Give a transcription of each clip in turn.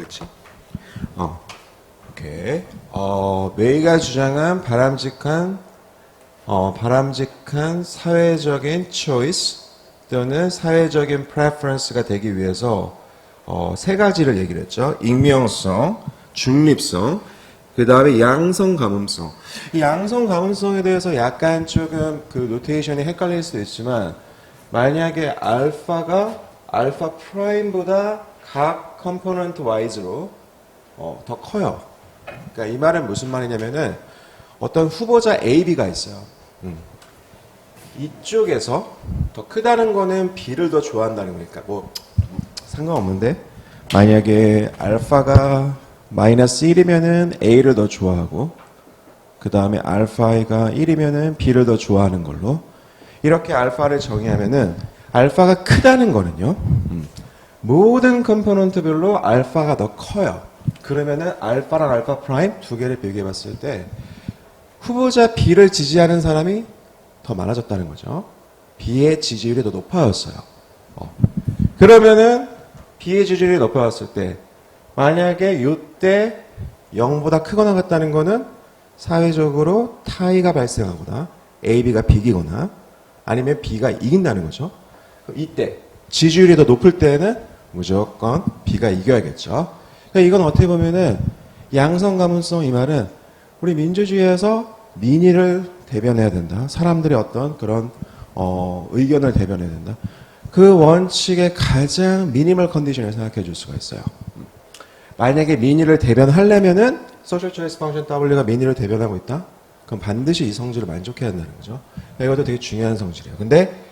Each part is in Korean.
그랬지? 오케이. 메이가 주장한 바람직한 사회적인 choice 또는 사회적인 preference가 되기 위해서 세 가지를 얘기를 했죠. 익명성, 중립성, 그 다음에 양성 가문성. 이 양성 가문성에 대해서 약간 조금 그 노테이션이 헷갈릴 수도 있지만 만약에 알파가 알파 프라임보다 각 컴포넌트 와이즈로 더 커요. 그러니까 이 말은 무슨 말이냐면은 어떤 후보자 A, B가 있어요. 이쪽에서 더 크다는 거는 B를 더 좋아한다는 거니까 뭐 상관없는데 만약에 알파가 마이너스 1이면은 A를 더 좋아하고 그 다음에 알파가 1이면은 B를 더 좋아하는 걸로 이렇게 알파를 정의하면은 알파가 크다는 거는요. 모든 컴포넌트별로 알파가 더 커요. 그러면은 알파랑 알파 프라임 두 개를 비교해 봤을 때 후보자 B를 지지하는 사람이 더 많아졌다는 거죠. B의 지지율이 더 높아졌어요. 그러면은 B의 지지율이 높아졌을 때 만약에 이때 0보다 크거나 같다는 거는 사회적으로 타이가 발생하거나 A, B가 비기거나 아니면 B가 이긴다는 거죠. 이때 지지율이 더 높을 때는 무조건 B가 이겨야겠죠. 그러니까 이건 어떻게 보면은 양성 가문성 이 말은 우리 민주주의에서 민의를 대변해야 된다. 사람들의 어떤 그런 의견을 대변해야 된다. 그 원칙의 가장 미니멀 컨디션을 생각해 줄 수가 있어요. 만약에 민의를 대변하려면은 소셜 초이스 펑션 W가 민의를 대변하고 있다? 그럼 반드시 이 성질을 만족해야 한다는 거죠. 이것도 되게 중요한 성질이에요. 근데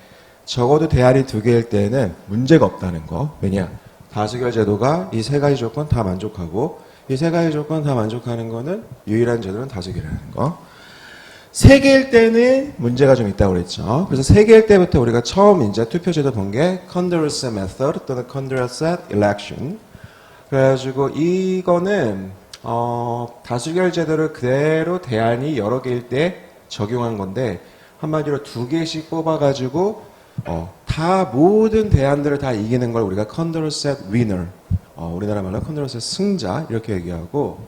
적어도 대안이 두 개일 때는 문제가 없다는 거. 왜냐? 다수결 제도가 이 세 가지 조건 다 만족하고 이 세 가지 조건 다 만족하는 거는 유일한 제도는 다수결이라는 거. 세 개일 때는 문제가 좀 있다고 그랬죠. 그래서 세 개일 때부터 우리가 처음 이제 투표제도 본 게 Condorcet Method 또는 Condorcet Election. 그래가지고 이거는 다수결 제도를 그대로 대안이 여러 개일 때 적용한 건데 한마디로 두 개씩 뽑아가지고 다 모든 대안들을 다 이기는 걸 우리가 Condorcet Winner, 우리나라 말로 Condorcet 승자 이렇게 얘기하고.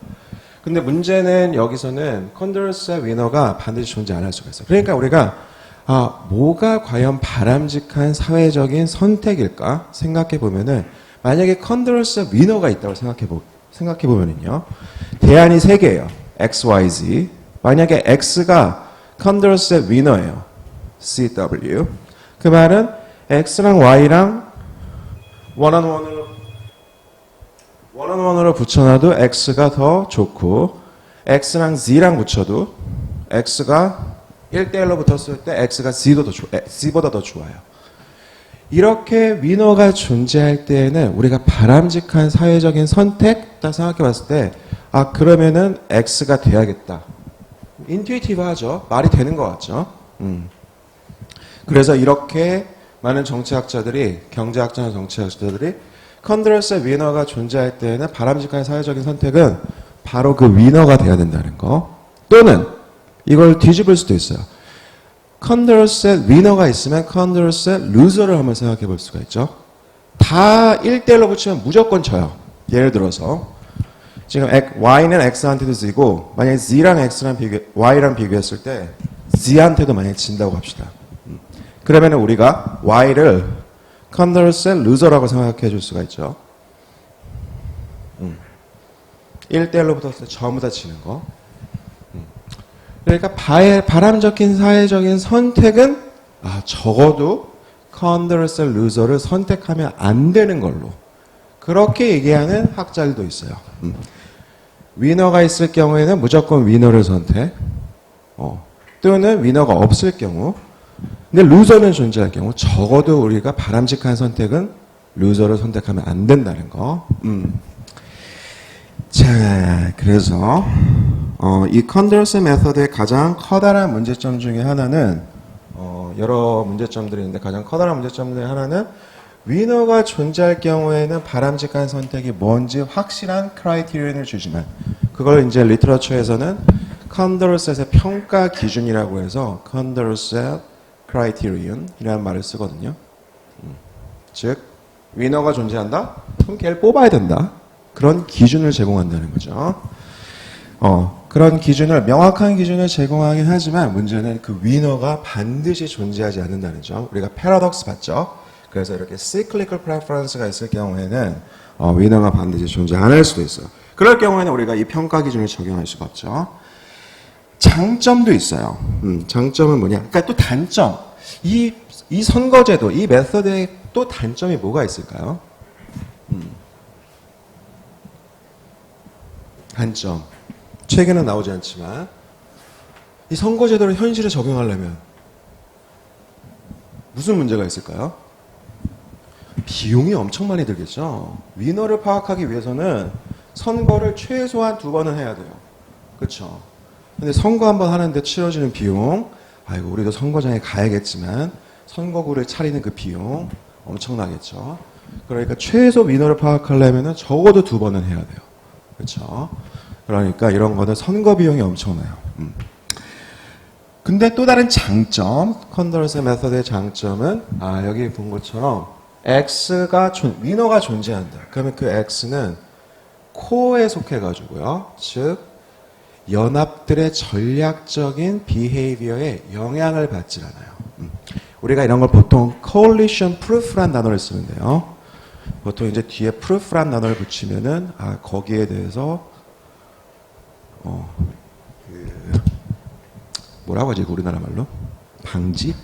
근데 문제는 여기서는 Condorcet Winner가 반드시 존재 안 할 수가 있어요. 그러니까 우리가 뭐가 과연 바람직한 사회적인 선택일까 생각해 보면은 만약에 Condorcet Winner가 있다고 생각해 보면은요 대안이 세 개예요. X, Y, Z. 만약에 X가 Condorcet Winner예요. CW. 그 말은 X랑 Y랑 원원원으로 붙여놔도 X가 더 좋고 X랑 Z랑 붙여도 X가 1대1로 붙었을 때 X가 Z보다 더 좋아요. 이렇게 위너가 존재할 때에는 우리가 바람직한 사회적인 선택 딱 생각해 봤을 때 그러면은 X가 돼야겠다. 인투이티브 하죠. 말이 되는 것 같죠. 그래서 이렇게 많은 정치학자들이 경제학자나 정치학자들이 컨드러스의 위너가 존재할 때는 바람직한 사회적인 선택은 바로 그 위너가 돼야 된다는 거. 또는 이걸 뒤집을 수도 있어요. 컨드러스의 위너가 있으면 컨드러스의 루저를 한번 생각해 볼 수가 있죠. 다 1대1로 붙이면 무조건 져요. 예를 들어서 지금 Y는 X한테도 Z고 만약에 Z랑 Y랑 비교했을 때 Z한테도 만약에 진다고 합시다. 그러면 우리가 Y를 컨드러스의 루저라고 생각해 줄 수가 있죠. 1대1로 붙었을 때 전부 다 지는 거. 그러니까 바람적인 사회적인 선택은 적어도 컨드러스의 루저를 선택하면 안 되는 걸로 그렇게 얘기하는 학자들도 있어요. 위너가 있을 경우에는 무조건 위너를 선택. 또는 위너가 없을 경우 근데 루저는 존재할 경우 적어도 우리가 바람직한 선택은 루저를 선택하면 안 된다는 거. 자, 그래서 이 컨드러스 메서드의 가장 커다란 문제점 중에 하나는 여러 문제점들이 있는데 가장 커다란 문제점 중에 하나는 위너가 존재할 경우에는 바람직한 선택이 뭔지 확실한 크라이테리언을 주지만 그걸 이제 리터러처에서는 컨드러셋의 평가 기준이라고 해서 컨드러셋 크라이테리언이라는 말을 쓰거든요. 즉 위너가 존재한다? 그럼 걔를 뽑아야 된다. 그런 기준을 제공한다는 거죠. 그런 기준을, 명확한 기준을 제공하긴 하지만 문제는 그 위너가 반드시 존재하지 않는다는 점. 우리가 패러독스 봤죠? 그래서 이렇게 cyclical preference가 있을 경우에는 위너가 반드시 존재 안 할 수도 있어요. 그럴 경우에는 우리가 이 평가 기준을 적용할 수가 없죠. 장점도 있어요. 장점은 뭐냐? 그러니까 또 단점. 이 선거제도, 이 메서드에 또 단점이 뭐가 있을까요? 단점. 책에는 나오지 않지만 이 선거제도를 현실에 적용하려면 무슨 문제가 있을까요? 비용이 엄청 많이 들겠죠. 위너를 파악하기 위해서는 선거를 최소한 2번은 해야 돼요. 그렇죠? 근데 선거 한번 하는데 치러지는 비용, 아이고 우리도 선거장에 가야겠지만 선거구를 차리는 그 비용 엄청나겠죠. 그러니까 최소 위너를 파악하려면 적어도 2번은 해야 돼요. 그렇죠? 그러니까 이런 거는 선거 비용이 엄청나요. 근데 또 다른 장점, 컨더러스 메서드의 장점은 여기 본 것처럼 위너가 존재한다. 그러면 그 X는 코어에 속해가지고요. 즉 연합들의 전략적인 비헤이비어에 영향을 받질 않아요. 우리가 이런 걸 보통 coalition proof란 단어를 쓰는데요. 보통 이제 뒤에 proof란 단어를 붙이면은 거기에 대해서 뭐라고 하지 우리나라 말로? 방지?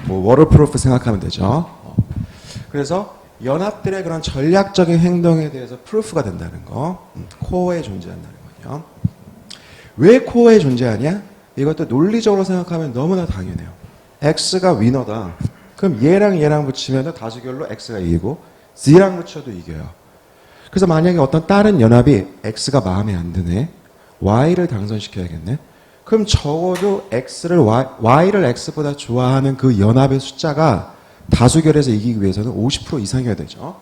waterproof 생각하면 되죠. 그래서 연합들의 그런 전략적인 행동에 대해서 프루프가 된다는 거. 코어에 존재한다는 거죠. 왜 코어에 존재하냐? 이것도 논리적으로 생각하면 너무나 당연해요. X가 위너다. 그럼 얘랑 붙이면 다수결로 X가 이기고 Z랑 붙여도 이겨요. 그래서 만약에 어떤 다른 연합이 X가 마음에 안 드네. Y를 당선시켜야겠네. 그럼 적어도 Y를 X보다 좋아하는 그 연합의 숫자가 다수결에서 이기기 위해서는 50% 이상이어야 되죠.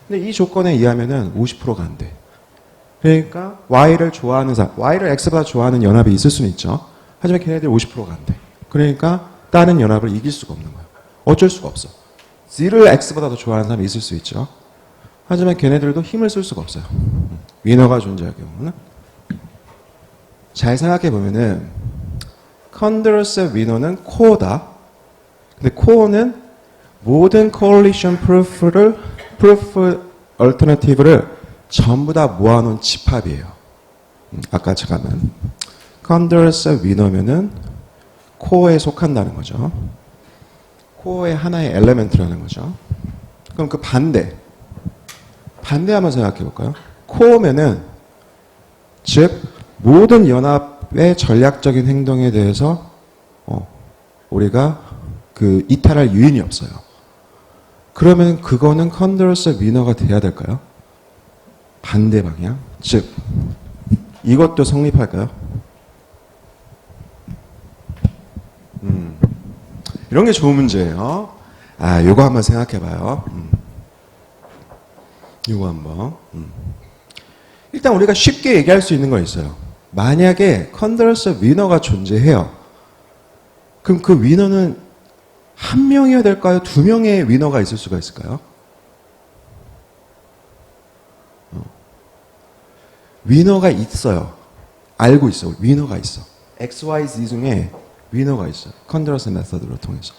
근데 이 조건에 의하면은 50%가 안 돼. 그러니까 Y를 X보다 좋아하는 연합이 있을 수는 있죠. 하지만 걔네들 50%가 안 돼. 그러니까 다른 연합을 이길 수가 없는 거예요. 어쩔 수가 없어. Z를 X보다 더 좋아하는 사람이 있을 수 있죠. 하지만 걔네들도 힘을 쓸 수가 없어요. 위너가 존재할 경우는. 잘 생각해 보면은 컨더러스의 위너는 코어다. 근데 코어는 모든 coalition proof alternative를 전부 다 모아놓은 집합이에요. 아까 잠깐만. 컨더러스의 위너면은 코어에 속한다는 거죠. 코어의 하나의 엘레멘트라는 거죠. 그럼 그 반대 한번 생각해 볼까요? 코어면은 즉 모든 연합의 전략적인 행동에 대해서 우리가 그 이탈할 유인이 없어요. 그러면 그거는 컨더러스 위너가 돼야 될까요? 반대 방향. 즉 이것도 성립할까요? 이런 게 좋은 문제예요. 요거 한번 생각해 봐요. 요거 한번. 일단 우리가 쉽게 얘기할 수 있는 거 있어요. 만약에 컨더러스 위너가 존재해요. 그럼 그 위너는 한 명이어야 될까요? 2명의 위너가 있을 수가 있을까요? 위너가 있어요. 알고 있어. 위너가 있어. X, Y, Z 중에 위너가 있어요. 컨더러스 메서드를 통해서.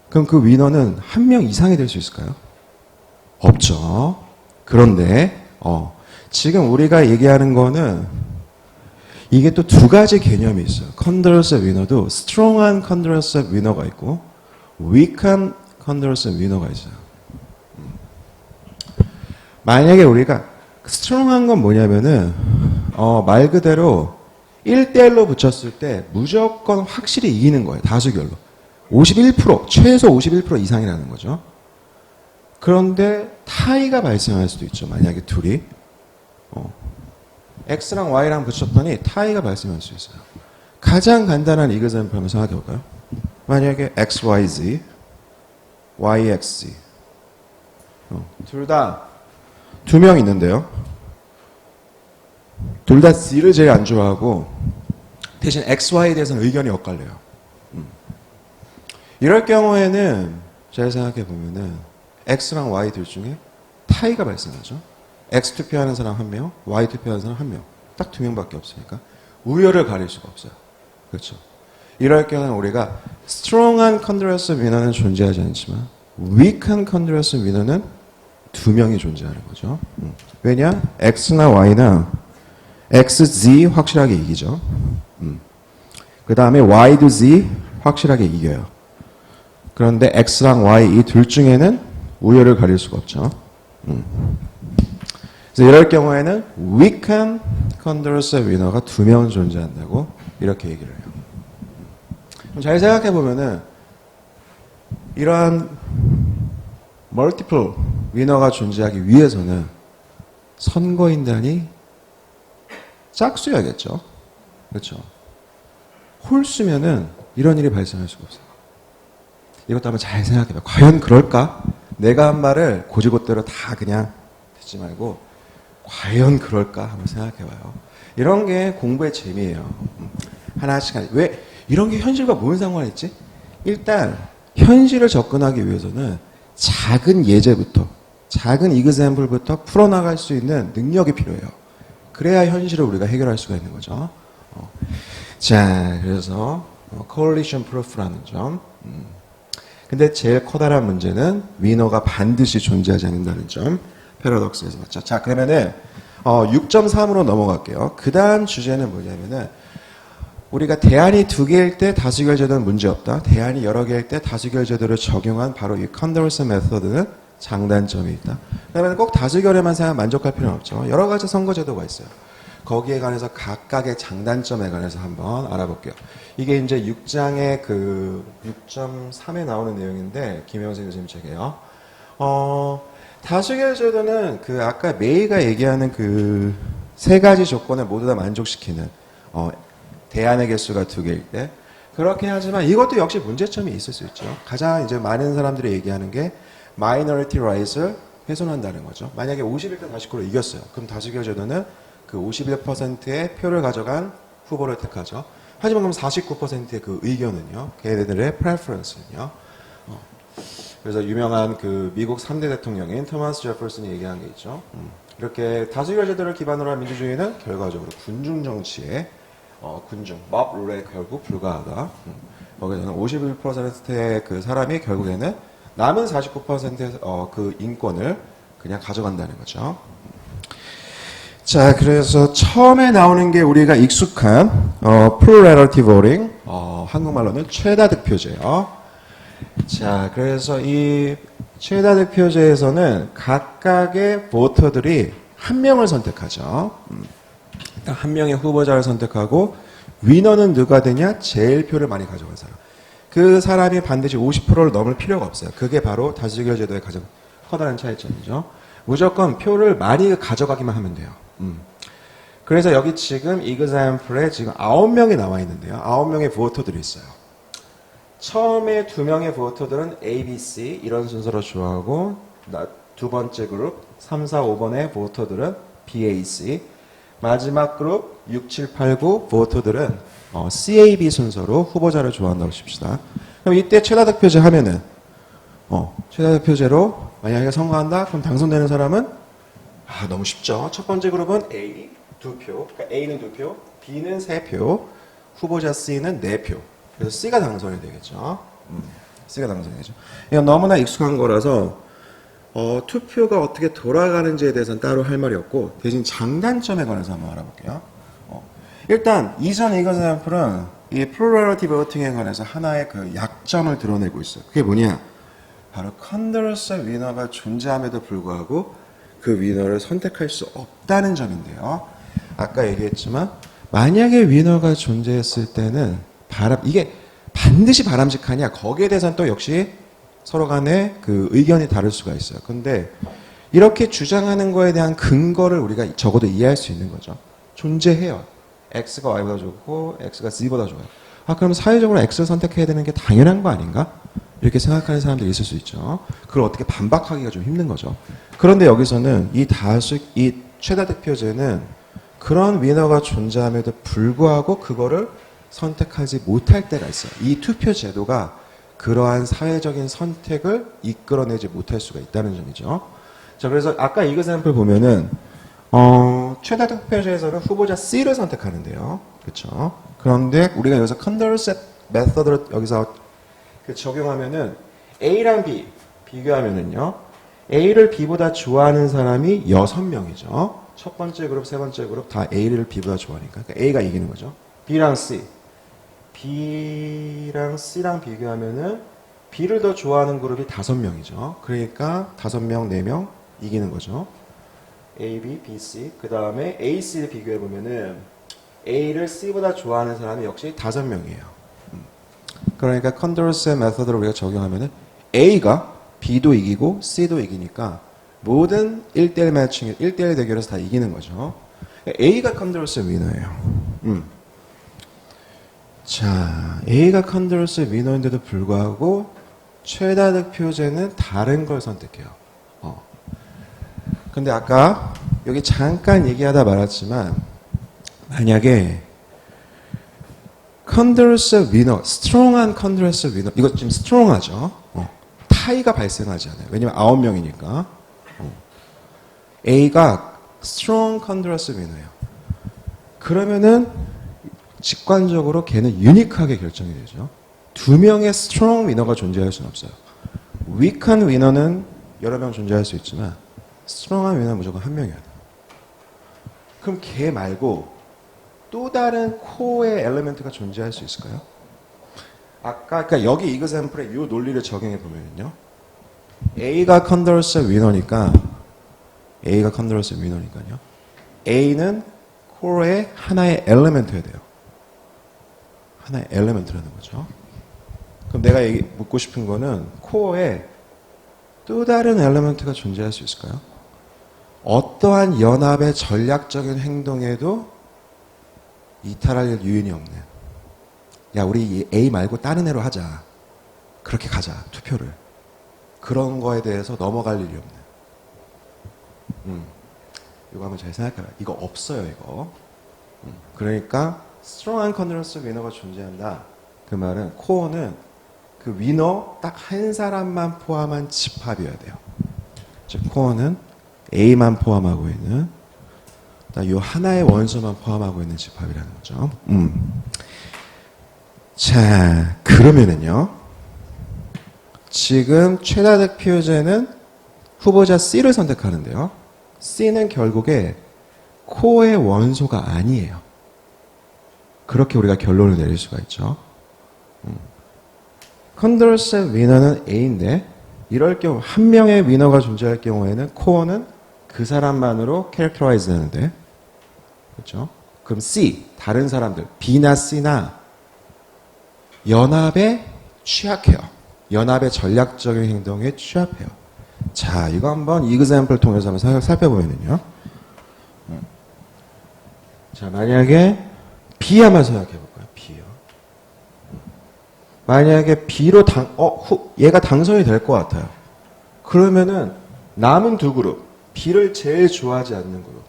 그럼 그 위너는 한 명 이상이 될 수 있을까요? 없죠. 그런데 지금 우리가 얘기하는 거는 이게 또 2가지 개념이 있어요. 컨더러스 위너도 스트롱한 컨더러스 위너가 있고 weak한 컨더러스 위너가 있어요. 만약에 우리가 스트롱한 건 뭐냐면은 말 그대로 1대1로 붙였을 때 무조건 확실히 이기는 거예요. 다수결로. 51%, 최소 51% 이상이라는 거죠. 그런데 타이가 발생할 수도 있죠. 만약에 둘이 X랑 Y랑 붙였더니 타이가 발생할 수 있어요. 가장 간단한 이그젬플 한번 생각해 볼까요? 만약에 X, Y, Z, Y, X, Z 둘 다 2명 있는데요. 둘 다 Z를 제일 안 좋아하고 대신 X, Y에 대해서는 의견이 엇갈려요. 이럴 경우에는 잘 생각해 보면은 X랑 Y 둘 중에 타이가 발생하죠. X 투표하는 사람 한 명, Y 투표하는 사람 한 명. 딱 두 명밖에 없으니까 우열을 가릴 수가 없어요. 그렇죠. 이럴 경우는 우리가 strong한 컨드러스 위너는 존재하지 않지만 weak한 컨드러스 위너는 두 명이 존재하는 거죠. 왜냐? X나 Y나 XZ 확실하게 이기죠. 그 다음에 Y도 Z 확실하게 이겨요. 그런데 X랑 Y 이 둘 중에는 우열을 가릴 수가 없죠. 그래서 이럴 경우에는 weak한 컨드러스 위너가 두 명 존재한다고 이렇게 얘기를 해요. 잘 생각해 보면은 이러한 멀티플 위너가 존재하기 위해서는 선거인단이 짝수여야겠죠. 그렇죠. 홀수면은 이런 일이 발생할 수가 없어요. 이것도 한번 잘 생각해봐. 과연 그럴까? 내가 한 말을 고지고대로 다 그냥 듣지 말고 과연 그럴까? 한번 생각해봐요. 이런 게 공부의 재미예요. 하나씩 왜 이런 게 현실과 뭔 상관이 있지? 일단 현실을 접근하기 위해서는 작은 예제부터 작은 이그샘플부터 풀어나갈 수 있는 능력이 필요해요. 그래야 현실을 우리가 해결할 수가 있는 거죠. 자, 그래서 coalition proof라는 점. 근데 제일 커다란 문제는 위너가 반드시 존재하지 않는다는 점. 패러독스에서 맞죠. 자, 그러면은 6.3으로 넘어갈게요. 그 다음 주제는 뭐냐면은 우리가 대안이 두 개일 때 다수결 제도는 문제없다. 대안이 여러 개일 때 다수결 제도를 적용한 바로 이 컨더러스 메서드는 장단점이 있다. 그러면 꼭 다수결에만 생각 만족할 필요는 없죠. 여러 가지 선거 제도가 있어요. 거기에 관해서 각각의 장단점에 관해서 한번 알아볼게요. 이게 이제 6장의 그 6.3에 나오는 내용인데 김영생 교수님 책이에요. 다수결 제도는 그 아까 메이가 얘기하는 그 세 가지 조건을 모두 다 만족시키는 대안의 개수가 두 개일 때 그렇긴 하지만 이것도 역시 문제점이 있을 수 있죠. 가장 이제 많은 사람들이 얘기하는 게 마이너리티 라이트를 훼손한다는 거죠. 만약에 51대 49로 이겼어요. 그럼 다수결 제도는 그 51%의 표를 가져간 후보를 택하죠. 하지만 그럼 49%의 그 의견은요. 걔네들의 프레퍼런스는요. 그래서 유명한 그 미국 3대 대통령인 토마스 제퍼슨이 얘기한 게 있죠. 이렇게 다수결 제도를 기반으로 한 민주주의는 결과적으로 군중 정치에 군중, 법 룰에 결국 불과하다. 거기서는 51%의 그 사람이 결국에는 남은 49%의 그 인권을 그냥 가져간다는 거죠. 자, 그래서 처음에 나오는 게 우리가 익숙한 plurality voting, 한국말로는 최다 득표제요. 자, 그래서 이 최다 득표제에서는 각각의 보터들이 한 명을 선택하죠. 한 명의 후보자를 선택하고 위너는 누가 되냐? 제일 표를 많이 가져간 사람. 그 사람이 반드시 50%를 넘을 필요가 없어요. 그게 바로 다수결 제도의 가장 커다란 차이점이죠. 무조건 표를 많이 가져가기만 하면 돼요. 그래서 여기 지금 이그샘플에 지금 9명이 나와 있는데요. 9명의 보터들이 있어요. 처음에 2명의 보터들은 A, B, C 이런 순서로 좋아하고 두 번째 그룹 3, 4, 5번의 보터들은 B, A, C 마지막 그룹 6, 7, 8, 9 보터들은 CAB 순서로 후보자를 좋아한다고 칩시다. 그럼 이때 최다 득표제 하면은 최다 득표제로 만약에 선거한다? 그럼 당선되는 사람은 너무 쉽죠. 첫 번째 그룹은 A 2표, 그러니까 A는 2표, B는 3표, 후보자 C는 4표. 그래서 C가 당선이 되겠죠. C가 당선이 되죠. 이건 너무나 익숙한 거라서 투표가 어떻게 돌아가는지에 대해서는 따로 할 말이 없고 대신 장단점에 관해서 한번 알아볼게요. 일단 이전 이그샘플은 이 plurality voting에 관해서 하나의 그 약점을 드러내고 있어요. 그게 뭐냐? 바로 컨더러스 위너가 존재함에도 불구하고 그 위너를 선택할 수 없다는 점인데요. 아까 얘기했지만 만약에 위너가 존재했을 때는 이게 반드시 바람직하냐? 거기에 대해서는 또 역시 서로 간에 그 의견이 다를 수가 있어요. 근데 이렇게 주장하는 거에 대한 근거를 우리가 적어도 이해할 수 있는 거죠. 존재해요. X가 Y보다 좋고 X가 Z보다 좋아요. 그럼 사회적으로 X를 선택해야 되는 게 당연한 거 아닌가? 이렇게 생각하는 사람들이 있을 수 있죠. 그걸 어떻게 반박하기가 좀 힘든 거죠. 그런데 여기서는 이 최다 득표제는 그런 위너가 존재함에도 불구하고 그거를 선택하지 못할 때가 있어요. 이 투표 제도가 그러한 사회적인 선택을 이끌어내지 못할 수가 있다는 점이죠. 자, 그래서 아까 이그샘플 보면은 최다 득표제에서는 후보자 C를 선택하는데요. 그렇죠? 그런데 우리가 여기서 컨더셋 메서드를 여기서 적용하면은 A랑 B 비교하면은요. A를 B보다 좋아하는 사람이 6명이죠. 첫 번째 그룹, 세 번째 그룹 다 A를 B보다 좋아하니까. 그러니까 A가 이기는 거죠. B랑 C. B랑 C랑 비교하면은 B를 더 좋아하는 그룹이 5명이죠. 그러니까 5명, 4명 이기는 거죠. A, B, B, C. 그 다음에 A, C를 비교해보면은 A를 C보다 좋아하는 사람이 역시 5명이에요. 그러니까 컨더셋 메서드를 우리가 적용하면은 A가 B도 이기고 C도 이기니까 모든 1대1 매칭, 1대1 대결에서 다 이기는 거죠. A가 컨더셋 위너예요. 자, A가 컨더셋 위너인데도 불구하고 최다 득표제는 다른 걸 선택해요. 근데 아까 여기 잠깐 얘기하다 말았지만 만약에 컨더셋 위너, 스트롱한 컨더셋 위너, 이거 지금 스트롱하죠. 타이가 발생하지 않아요. 왜냐면 9명이니까. A가 스트롱 컨더셋 위너예요. 그러면은 직관적으로 걔는 유니크하게 결정이 되죠. 2명의 스트롱 위너가 존재할 수는 없어요. 위크한 위너는 여러 명 존재할 수 있지만 스트롱한 위너는 무조건 1명이어야 돼요. 그럼 걔 말고 또 다른 코어의 엘리멘트가 존재할 수 있을까요? 아까 그러니까 여기 이그샘플에 이 논리를 적용해 보면요. A가 컨더셋 위너니까 위너니까요. A는 코어의 하나의 엘리멘트여야 돼요. 하나의 엘리멘트라는 거죠. 그럼 내가 묻고 싶은 거는 코어에 또 다른 엘리멘트가 존재할 수 있을까요? 어떠한 연합의 전략적인 행동에도 이탈할 유인이 없는. 야, 우리 A 말고 다른 애로 하자. 그렇게 가자, 투표를. 그런 거에 대해서 넘어갈 일이 없는. 이거 한번 잘 생각해봐. 이거 없어요, 이거. 그러니까 스트롱한 컨더셋 위너가 존재한다. 그 말은 코어는 그 위너 딱 한 사람만 포함한 집합이어야 돼요. 즉 코어는 A만 포함하고 있는 이 하나의 원소만 포함하고 있는 집합이라는 거죠. 자, 그러면은요. 지금 최다 득표제는 후보자 C를 선택하는데요. C는 결국에 코어의 원소가 아니에요. 그렇게 우리가 결론을 내릴 수가 있죠. 컨더셋 위너는 A인데 이럴 경우 한 명의 위너가 존재할 경우에는 코어는 그 사람만으로 캐릭터라이즈 되는데 그렇죠? 그럼 C, 다른 사람들 B나 C나 연합에 취약해요. 연합의 전략적인 행동에 취약해요. 자, 이거 한번 이그샘플 통해서 한번 살펴보면요. 자, 만약에 B 한번 생각해 볼까요? B요. 만약에 B로 얘가 당선이 될 것 같아요. 그러면은 남은 두 그룹, B를 제일 좋아하지 않는 그룹.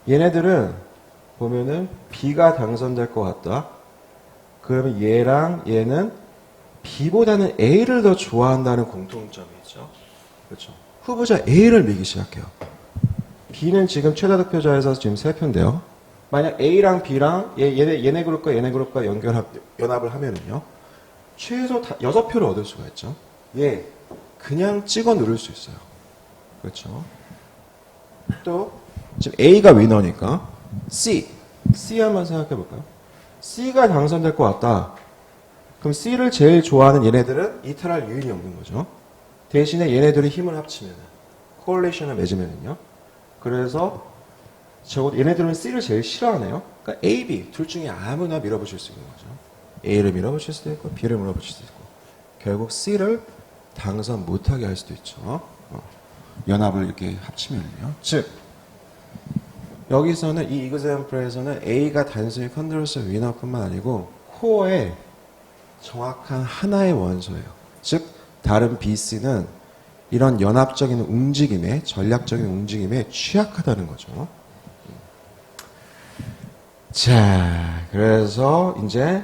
얘네들은 보면은 B가 당선될 것 같다. 그러면 얘랑 얘는 B보다는 A를 더 좋아한다는 공통점이 있죠. 그렇죠. 후보자 A를 밀기 시작해요. B는 지금 최다 득표자에서 지금 3표인데요. 만약 A랑 B랑 얘네 그룹과 얘네 그룹과 연합을 하면은요. 최소 6표를 얻을 수가 있죠. 얘 그냥 찍어 누를 수 있어요. 그렇죠. 또 지금 A가 위너니까 C 한번 생각해 볼까요? C가 당선될 것 같다. 그럼 C를 제일 좋아하는 얘네들은 이탈할 유인이 없는 거죠. 대신에 얘네들이 힘을 합치면 코얼레이션을 맺으면요. 그래서 얘네들은 C를 제일 싫어하네요. 그러니까 A, B 둘 중에 아무나 밀어붙일 수 있는 거죠. A를 밀어붙일 수도 있고 B를 밀어붙일 수도 있고 결국 C를 당선 못하게 할 수도 있죠. 연합을 이렇게 합치면요. 즉 여기서는 이 이그샘플에서는 A가 단순히 컨더셋 위너뿐만 아니고 코어의 정확한 하나의 원소예요. 즉 다른 B, C는 이런 연합적인 움직임에 전략적인 움직임에 취약하다는 거죠. 자, 그래서 이제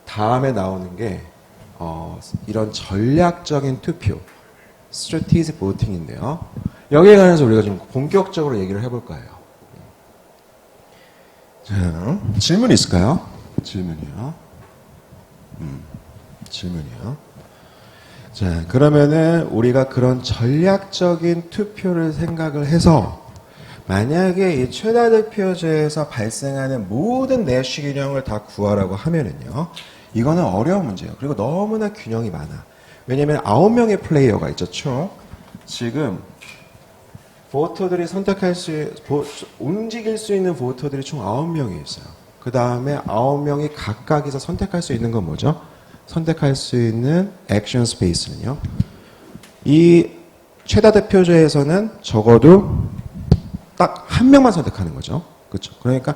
다음에 나오는 게 이런 전략적인 투표, strategic voting인데요. 여기에 관해서 우리가 좀 본격적으로 얘기를 해볼 거예요. 자, 질문 있을까요? 질문이요. 질문이요. 자, 그러면은 우리가 그런 전략적인 투표를 생각을 해서 만약에 이 최다 득표제에서 발생하는 모든 내시 균형을 다 구하라고 하면은요, 이거는 어려운 문제예요. 그리고 너무나 균형이 많아. 왜냐면 9명의 플레이어가 있죠, 총. 지금 보터들이 움직일 수 있는 보터들이 총 9명이 있어요. 그 다음에 9명이 각각에서 선택할 수 있는 건 뭐죠? 선택할 수 있는 액션 스페이스는요. 이 최다 득표제에서는 적어도 딱 한 명만 선택하는 거죠. 그렇죠? 그러니까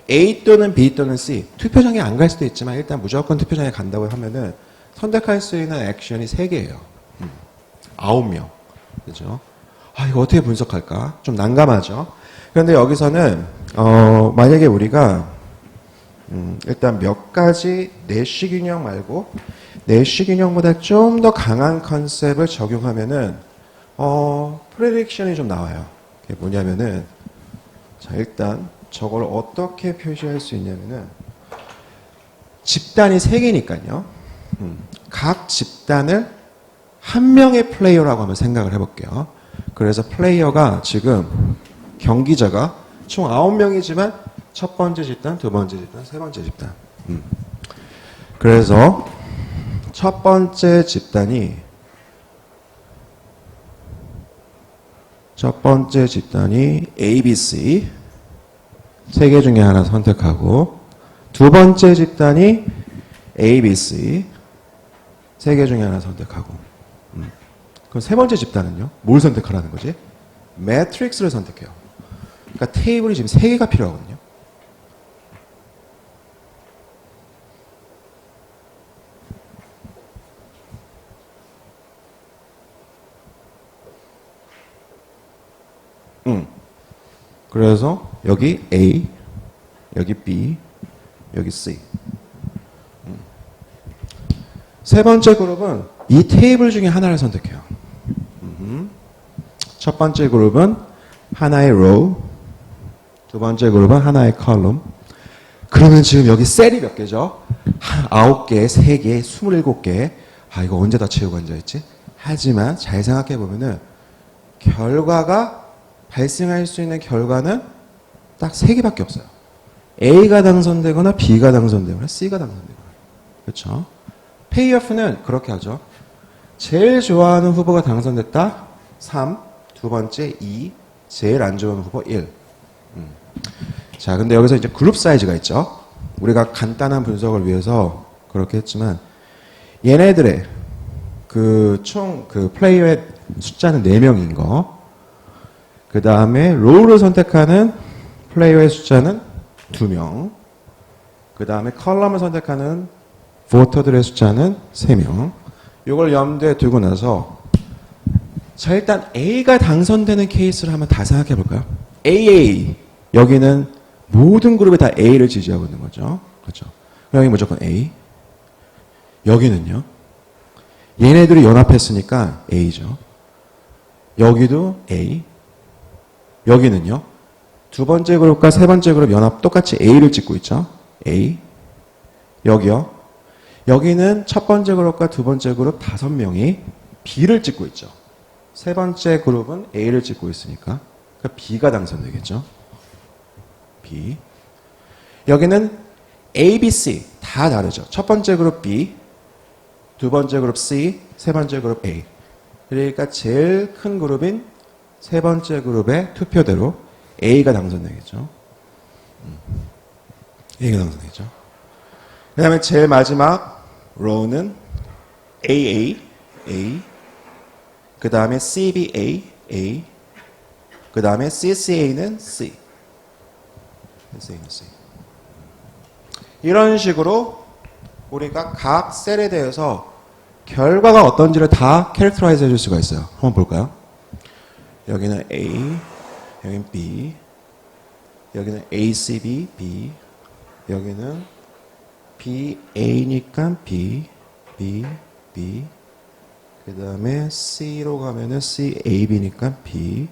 A 또는 B 또는 C 투표장에 안 갈 수도 있지만 일단 무조건 투표장에 간다고 하면은 선택할 수 있는 액션이 3개예요. 9명. 그죠? 아, 이거 어떻게 분석할까? 좀 난감하죠? 그런데 여기서는, 만약에 우리가, 일단 몇 가지 내시 균형 말고, 내시 균형보다 좀 더 강한 컨셉을 적용하면은, 프레딕션이 좀 나와요. 그게 뭐냐면은, 자, 일단, 저걸 어떻게 표시할 수 있냐면은, 집단이 3개니까요. 각 집단을 한 명의 플레이어라고 한번 생각을 해볼게요. 그래서 플레이어가 지금 경기자가 총 9명이지만 첫 번째 집단, 두 번째 집단, 세 번째 집단. 그래서 첫 번째 집단이 A, B, C 3개 중에 하나 선택하고 두 번째 집단이 A, B, C 3개 중에 하나 선택하고 그럼 세 번째 집단은요? 뭘 선택하라는 거지? 매트릭스를 선택해요. 그러니까 테이블이 지금 3개가 필요하거든요. 그래서 여기 A, 여기 B, 여기 C. 세 번째 그룹은 이 테이블 중에 하나를 선택해요. 첫 번째 그룹은 하나의 row, 두 번째 그룹은 하나의 column. 그러면 지금 여기 셀이 몇 개죠? 9개, 3개, 27개. 아, 이거 언제 다 채우고 앉아있지? 하지만 잘 생각해보면은 결과가 발생할 수 있는 결과는 딱 3개밖에 없어요. A가 당선되거나 B가 당선되거나 C가 당선되거나. 그렇죠? 페이오프는 그렇게 하죠. 제일 좋아하는 후보가 당선됐다. 3. 두 번째 2. 제일 안 좋은 후보 1. 자, 근데 여기서 이제 그룹 사이즈가 있죠. 우리가 간단한 분석을 위해서 그렇게 했지만 얘네들의 총 플레이어의 숫자는 4명인 거. 그 다음에 로우를 선택하는 플레이어의 숫자는 2명. 그 다음에 컬럼을 선택하는 보터들의 숫자는 3명. 이걸 염두에 두고 나서 자, 일단 A가 당선되는 케이스를 한번 다 생각해 볼까요? AA. 여기는 모든 그룹이 다 A를 지지하고 있는 거죠. 그렇죠? 여기 무조건 A. 여기는요. 얘네들이 연합했으니까 A죠. 여기도 A. 여기는요. 두 번째 그룹과 세 번째 그룹 연합 똑같이 A를 찍고 있죠. A. 여기요. 여기는 첫 번째 그룹과 두 번째 그룹 5명이 B를 찍고 있죠. 세 번째 그룹은 A를 찍고 있으니까 그러니까 B가 당선되겠죠. B. 여기는 A, B, C 다 다르죠. 첫 번째 그룹 B, 두 번째 그룹 C, 세 번째 그룹 A. 그러니까 제일 큰 그룹인 세 번째 그룹의 투표대로 A가 당선되겠죠. A가 당선되겠죠. 그 다음에 제일 마지막 로우는 AA, A. 그 다음에 CBA, A. 그 다음에 CCA는 C. CCA는 C. 이런 식으로 우리가 각 셀에 대해서 결과가 어떤지를 다 캐릭터라이즈 해줄 수가 있어요. 한번 볼까요? 여기는 A, 여기는 B, 여기는 ACB, B, 여기는 B, A니까 B, B, B, 그 다음에 C로 가면은 C, A, B니까 B,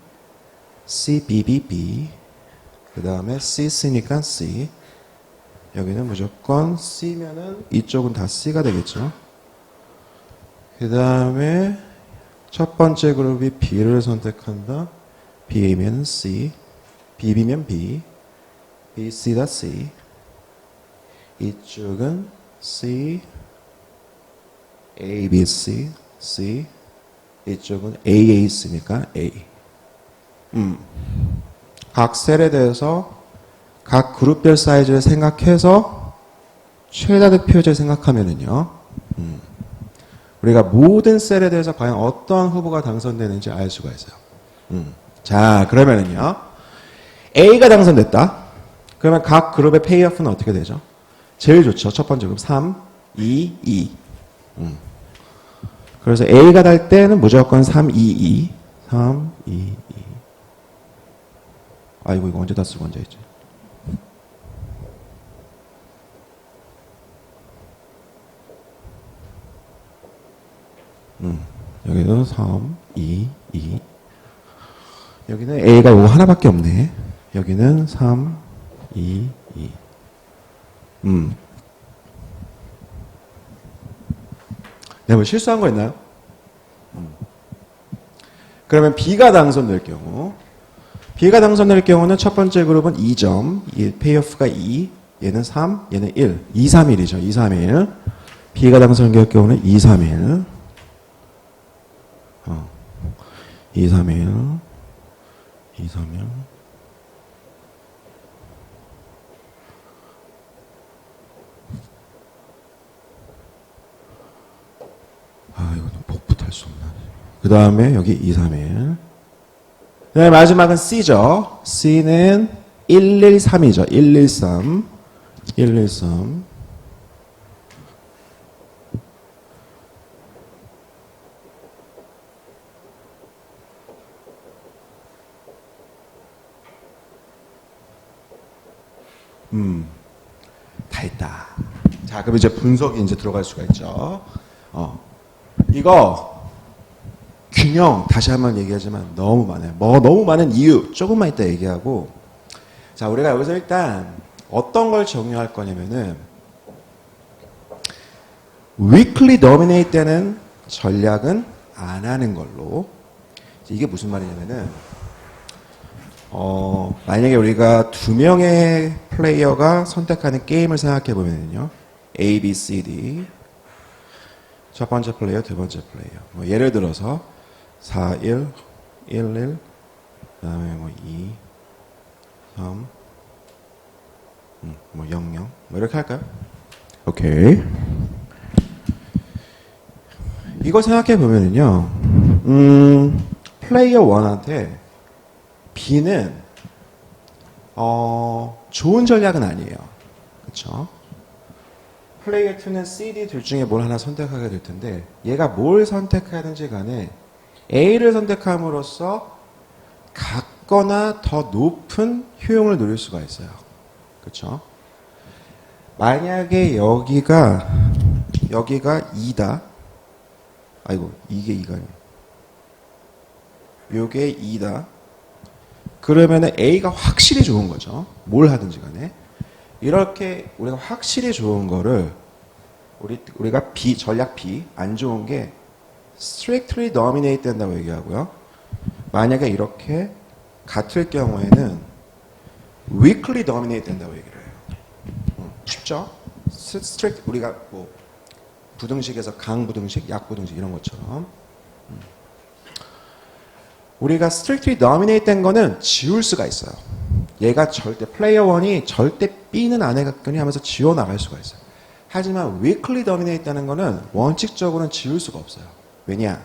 C, B, B, B. 그 다음에 C, C니까 C. 여기는 무조건 C면은 이쪽은 다 C가 되겠죠. 그 다음에 첫 번째 그룹이 B를 선택한다. B면 C, B면 B, B, C다 C. 이쪽은 C, A, B, C, C. 이쪽은 A, A, C니까 A. 각 셀에 대해서 각 그룹별 사이즈를 생각해서 최다 득표율을 생각하면은요, 우리가 모든 셀에 대해서 과연 어떤 후보가 당선되는지 알 수가 있어요. 자, 그러면은요, A가 당선됐다. 그러면 각 그룹의 페이오프는 어떻게 되죠? 제일 좋죠. 첫 번째 그룹 3, 2, 2. 그래서 A가 달 때는 무조건 3, 2, 2. 3, 2, 2. 아이고, 이거 언제 다 쓰고 앉아있지? 여기는 3, 2, 2. 여기는 A가 요거 하나밖에 없네. 여기는 3, 2, 2. 내가 뭐 실수한 거 있나요? 그러면 B가 당선될 경우, B가 당선될 경우는 첫 번째 그룹은 2점, 페이오프가 2, 얘는 3, 얘는 1. 2, 3, 1이죠. 2, 3, 1. B가 당선될 경우는 2, 3, 1. 2, 3, 1. 2, 3, 1. 이거는 복붙 할 수 없나. 그 다음에 여기 2, 3, 1. 네, 마지막은 C죠. C는 113이죠. 113. 113. 다 했다. 자, 그럼 이제 분석이 이제 들어갈 수가 있죠. 이거 균형 다시 한번 얘기하지만 너무 많아요. 너무 많은 이유 조금만 이따 얘기하고. 자, 우리가 여기서 일단 어떤 걸 정리할 거냐면은 weekly dominate 되는 전략은 안 하는 걸로. 이게 무슨 말이냐면은 만약에 우리가 두 명의 플레이어가 선택하는 게임을 생각해 보면요, A, B, C, D. 첫 번째 플레이어, 두 번째 플레이어. 뭐 예를 들어서 4, 1, 1, 1, 그다음에 뭐 2, 3, 뭐 0, 0, 뭐 이렇게 할까요? 오케이. 이거 생각해 보면은요, 플레이어 1한테 B는 좋은 전략은 아니에요. 그렇죠? 플레이어 2는 C, D 둘 중에 뭘 하나 선택하게 될 텐데, 얘가 뭘 선택하든지 간에 A를 선택함으로써 같거나 더 높은 효용을 누릴 수가 있어요. 그렇죠? 만약에 여기가 2다. 아이고, 이게 2가 아니에요. 요게 2다. 그러면은 A가 확실히 좋은 거죠. 뭘 하든지 간에. 이렇게 우리가 확실히 좋은 거를 우리가 B, 전략 B, 안 좋은 게 strictly dominate 된다고 얘기하고요. 만약에 이렇게 같을 경우에는 weakly dominate 된다고 얘기를 해요. 쉽죠? strict, 우리가 뭐 부등식에서 강부등식, 약부등식 이런 것처럼. 우리가 strictly dominate 된 거는 지울 수가 있어요. 얘가 절대, 플레이어 1이 절대 B는 안 해갔거니 하면서 지워 나갈 수가 있어요. 하지만 weakly dominate 되는 거는 원칙적으로는 지울 수가 없어요. 왜냐?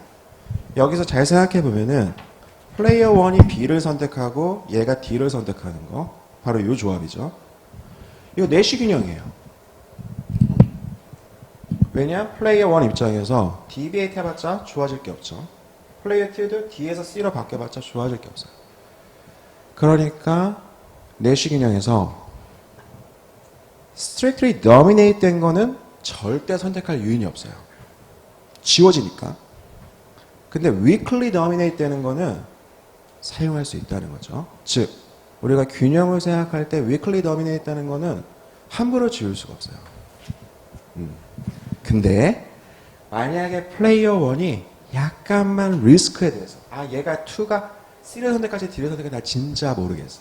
여기서 잘 생각해 보면은 플레이어 1이 B를 선택하고 얘가 D를 선택하는 거, 바로 이 조합이죠. 이거 내시균형이에요. 왜냐? 플레이어 1 입장에서 deviate 해봤자 좋아질 게 없죠. 플레이어 2도 D에서 C로 바뀌어봤자 좋아질 게 없어요. 그러니까 내시균형에서 strictly dominate 된 거는 절대 선택할 요인이 없어요. 지워지니까. 근데 weakly dominate 되는 거는 사용할 수 있다는 거죠. 즉, 우리가 균형을 생각할 때 weakly dominate 되는 거는 함부로 지울 수가 없어요. 근데 만약에 플레이어 1이 약간만 리스크에 대해서 얘가 2가 C를 선택할지 D를 선택할지 나 진짜 모르겠어.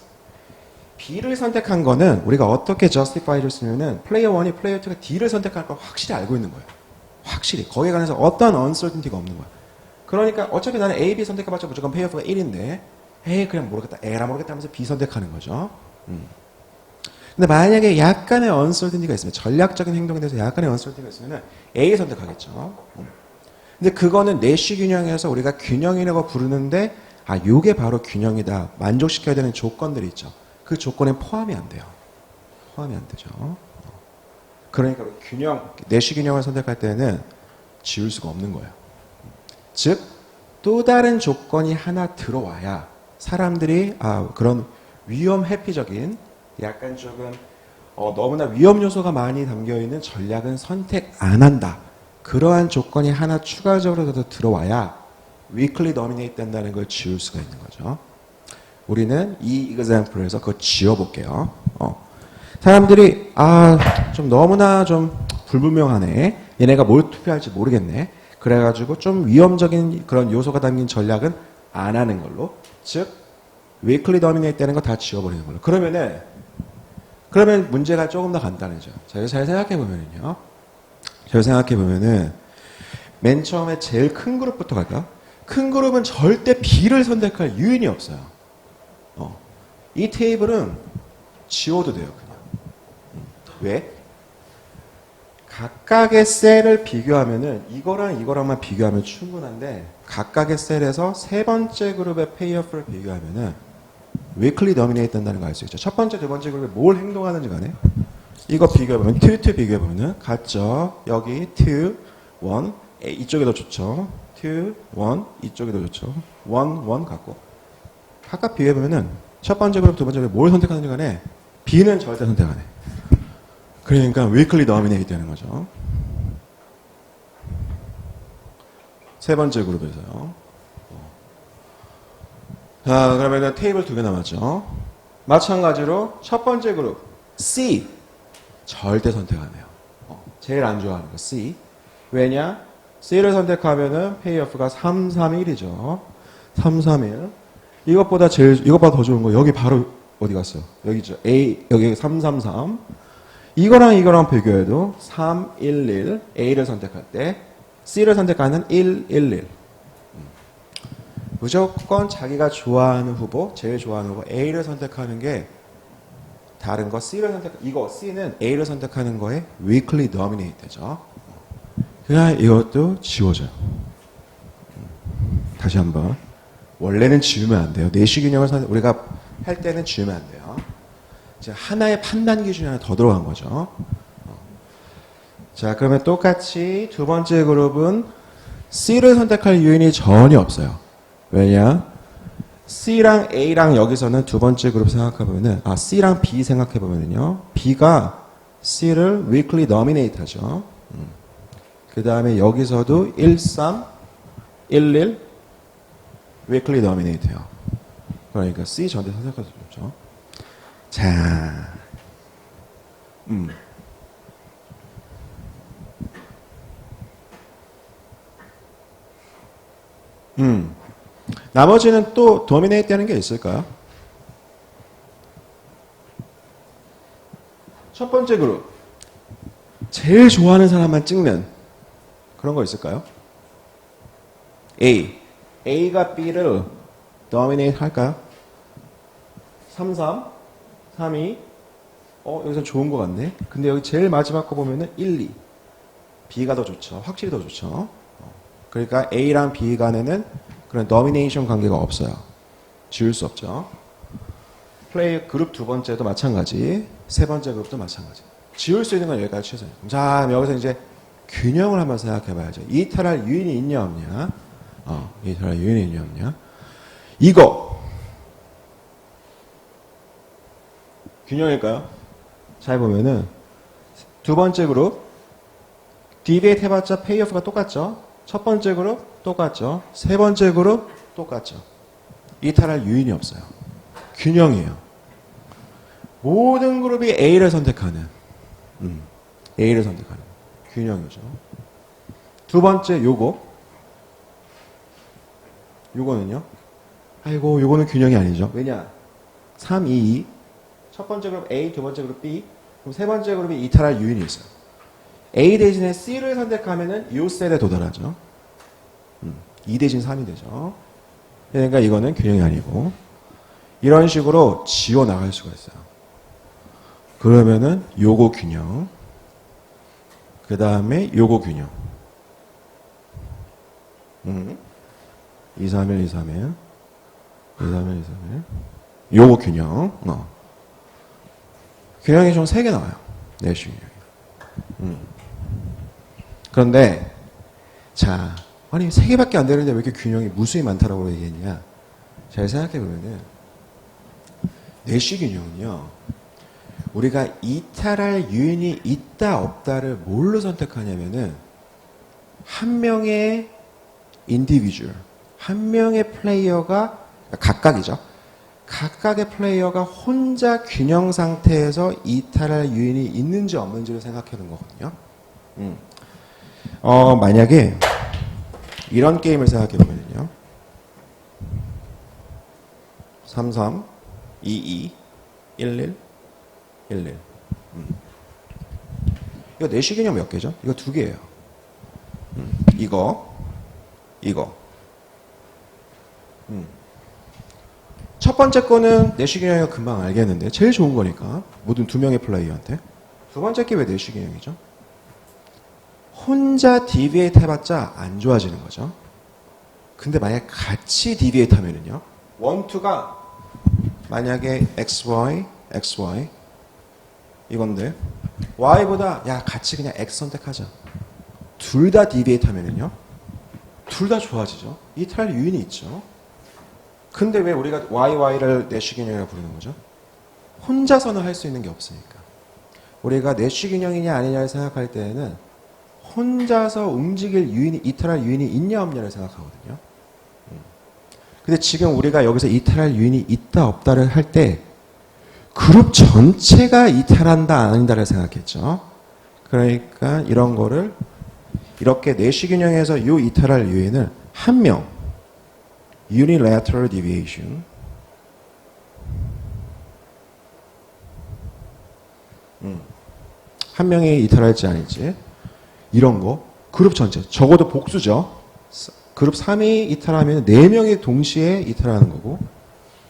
B를 선택한 거는 우리가 어떻게 justify 줬으면은 플레이어 1이 플레이어 2가 D를 선택할 걸 확실히 알고 있는 거예요. 확실히. 거기에 관해서 어떤 uncertainty가 없는 거야. 그러니까 어차피 나는 A, B 선택해봤자 무조건 페이오프가 1인데 그냥 모르겠다. 에라 모르겠다 하면서 B 선택하는 거죠. 근데 만약에 약간의 uncertainty가 있으면 전략적인 행동에 대해서 약간의 uncertainty가 있으면 A 선택하겠죠. 근데 그거는 내시 균형에서 우리가 균형이라고 부르는데 요게 바로 균형이다. 만족시켜야 되는 조건들이 있죠. 그 조건에 포함이 안 돼요. 포함이 안 되죠. 그러니까 균형, 내시 균형을 선택할 때는 지울 수가 없는 거예요. 즉, 또 다른 조건이 하나 들어와야 사람들이 그런 위험 회피적인 약간 조금 너무나 위험 요소가 많이 담겨있는 전략은 선택 안 한다. 그러한 조건이 하나 추가적으로 더 들어와야 weakly dominate 된다는 걸 지울 수가 있는 거죠. 우리는 이 example에서 그거 지워볼게요. 사람들이 좀 너무나 좀 불분명하네. 얘네가 뭘 투표할지 모르겠네. 그래가지고 좀 위험적인 그런 요소가 담긴 전략은 안 하는 걸로. 즉 weakly dominate 되는 거 다 지워버리는 걸로. 그러면 문제가 조금 더 간단해져요. 자, 이거 잘 생각해보면요. 잘 생각해보면은 맨 처음에 제일 큰 그룹부터 갈까요? 큰 그룹은 절대 B를 선택할 이유는 없어요. 이 테이블은 지워도 돼요, 그냥. 왜? 각각의 셀을 비교하면은 이거랑만 비교하면 충분한데 각각의 셀에서 세 번째 그룹의 페이오프를 비교하면은 weakly dominate 된다는 걸 알 수 있죠. 첫 번째, 두 번째 그룹이 뭘 행동하는지 간에 이거 비교해보면 2, 2 비교해보면은 같죠. 여기 2, 1 이쪽이 더 좋죠. 2, 1 이쪽이 더 좋죠. 1, 1 같고 각각 비교해보면은 첫 번째 그룹, 두 번째 그룹 뭘 선택하는지 간에 B는 절대 선택 안 해. 그러니까 weakly dominate 되는 거죠. 세 번째 그룹에서요. 자, 그러면 테이블 2개 남았죠. 마찬가지로 첫 번째 그룹 C 절대 선택 안 해요. 제일 안 좋아하는 거 C. 왜냐? C를 선택하면은 페이오프가 3, 3, 1이죠. 3, 3, 1. 이것보다 더 좋은 거 여기 바로 어디 갔어요? 여기죠. A 여기 3, 3, 3. 이거랑 비교해도 3, 1, 1 A를 선택할 때 C를 선택하는 1, 1, 1. 무조건 자기가 좋아하는 후보, 제일 좋아하는 후보 A를 선택하는 게 다른 거 C를 이거 C는 A를 선택하는 거에 weakly dominate 되죠. 그냥 이것도 지워져요. 다시 한번. 원래는 지우면 안 돼요. 내시 균형을 우리가 할 때는 지우면 안 돼요. 이제 하나의 판단 기준이 하나 더 들어간 거죠. 자, 그러면 똑같이 두 번째 그룹은 C를 선택할 요인이 전혀 없어요. 왜냐? C랑 A랑 여기서는 두 번째 그룹 생각해보면은, C랑 B 생각해보면은요, B가 C를 weakly dominate 하죠. 그 다음에 여기서도 1, 3, 1, 1 weakly dominate 해요. 그러니까 C 전체 선택할 수 없죠. 자, 나머지는 또 도미네이트 되는 게 있을까요? 첫 번째 그룹 제일 좋아하는 사람만 찍는 그런 거 있을까요? A가 B를 도미네이트 할까요? 3, 3, 3, 2 여기서 좋은 거 같네. 근데 여기 제일 마지막 거 보면은 1, 2 B가 더 좋죠. 확실히 더 좋죠. 그러니까 A랑 B 간에는 그런 도미네이션 관계가 없어요. 지울 수 없죠. 플레이 그룹 두 번째도 마찬가지. 세 번째 그룹도 마찬가지. 지울 수 있는 건 여기까지 최선이에요. 자, 여기서 이제 균형을 한번 생각해 봐야죠. 이탈할 유인이 있냐 없냐. 이탈할 유인이 있냐 없냐. 이거 균형일까요? 잘 보면은 두 번째 그룹 디베이트 해봤자 페이오프가 똑같죠. 첫 번째 그룹 똑같죠. 세 번째 그룹 똑같죠. 이탈할 유인이 없어요. 균형이에요. 모든 그룹이 A를 선택하는 A를 선택하는 균형이죠. 두 번째 요거는요. 아이고 요거는 균형이 아니죠. 왜냐? 3, 2, 2. 첫 번째 그룹 A, 두 번째 그룹 B. 그럼 세 번째 그룹이 이탈할 유인이 있어요. A 대신에 C를 선택하면은 요 셀에 도달하죠. 2 대신 3이 되죠. 그러니까 이거는 균형이 아니고 이런 식으로 지워 나갈 수가 있어요. 그러면은 요거 균형, 그 다음에 요거 균형. 2, 3, 1, 2, 3, 1. 2, 3, 1, 2, 3, 1. 요거 균형. 균형이 좀 3개 나와요. 내시 균형이. 그런데, 자, 아니, 3개밖에 안 되는데 왜 이렇게 균형이 무수히 많다라고 얘기했냐. 잘 생각해보면은, 내시 균형은요, 우리가 이탈할 유인이 있다, 없다를 뭘로 선택하냐면은, 한 명의 인디비주얼, 한 명의 플레이어가, 각각이죠. 각각의 플레이어가 혼자 균형 상태에서 이탈할 유인이 있는지 없는지를 생각하는 거거든요. 만약에 이런 게임을 생각해 보면요. 3, 3, 2, 2, 1, 1, 1, 1. 이거 내시 균형 몇 개죠? 이거 2개예요. 이거. 첫 번째 거는 내시균형이 금방 알겠는데 제일 좋은 거니까 모든 2명의 플레이어한테. 두 번째 게 왜 내시균형이죠? 혼자 디비에이트 해봤자 안 좋아지는 거죠. 근데 만약 같이 디비에이트 하면은요, 1, 2가 만약에 XY 이건데 Y보다 야 같이 그냥 X 선택하자. 둘 다 디비에이트 하면은요, 둘 다 좋아지죠. 이탈 유인이 있죠. 근데 왜 우리가 YY를 내시균형이라고 부르는 거죠? 혼자서는 할 수 있는 게 없으니까. 우리가 내시균형이냐 아니냐를 생각할 때에는 혼자서 움직일 유인이, 이탈할 유인이 있냐 없냐를 생각하거든요. 근데 지금 우리가 여기서 이탈할 유인이 있다 없다를 할 때 그룹 전체가 이탈한다 아닌다를 생각했죠. 그러니까 이런 거를 이렇게 내시균형에서 이 이탈할 유인을 한 명, unilateral deviation. 한 명이 이탈할지 아닐지. 이런 거. 그룹 전체. 적어도 복수죠. 그룹 3이 이탈하면 4명이 동시에 이탈하는 거고,